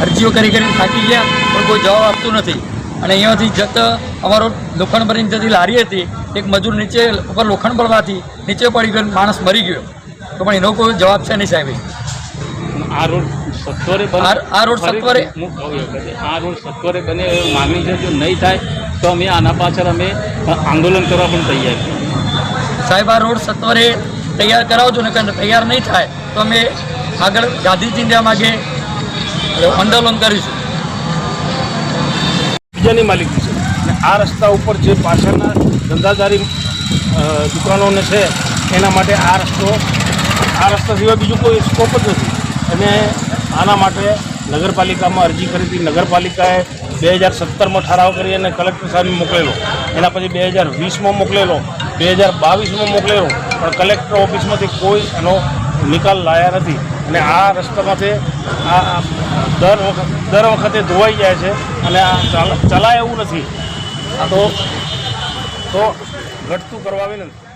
અરજીઓ કરીને થાકી ગયા પણ કોઈ જવાબ આપતું નથી. અને અહીંયાથી જતા અમારો લોખંડ ભરીને જતી લારી હતી, એક મજૂર નીચે ઉપર લોખંડ ભરવાથી નીચે પડી ગયો, માણસ મરી ગયો, તો પણ એનો કોઈ જવાબ છે નહીં સાહેબ. આ રોડ સત્વરે બને એવી માગણી છે. જો નહીં થાય તો અમે આના પાછળ અમે આંદોલન કરવા પણ તૈયાર છીએ સાહેબ. આ રોડ સત્વરે તૈયાર કરાવજો ને, કારણ તૈયાર નહીં થાય તો અમે આગળ ગાંધીજી ઇન્ડિયા માગે આંદોલન કરીશું. બીજાની માલિકી છે અને આ રસ્તા ઉપર જે પાછળના ધંધાદારી દુકાનોને છે એના માટે આ રસ્તા સિવાય બીજું કોઈ સ્કોપ જ નથી. અને આના માટે નગરપાલિકામાં અરજી કરી હતી. નગરપાલિકાએ 2017માં ઠરાવ કરી અને કલેક્ટર સાહેબને મોકલેલો, એના પછી 2020માં મોકલેલો, 2022માં મોકલેલો, પણ કલેક્ટર ઓફિસમાંથી કોઈ એનો નિકાલ લાયા નથી. અને આ રસ્તામાંથી આ દર વખતે ધોવાઈ જાય છે અને આ ચલાય એવું નથી. તો ઘટતું કરવા વિનંતી.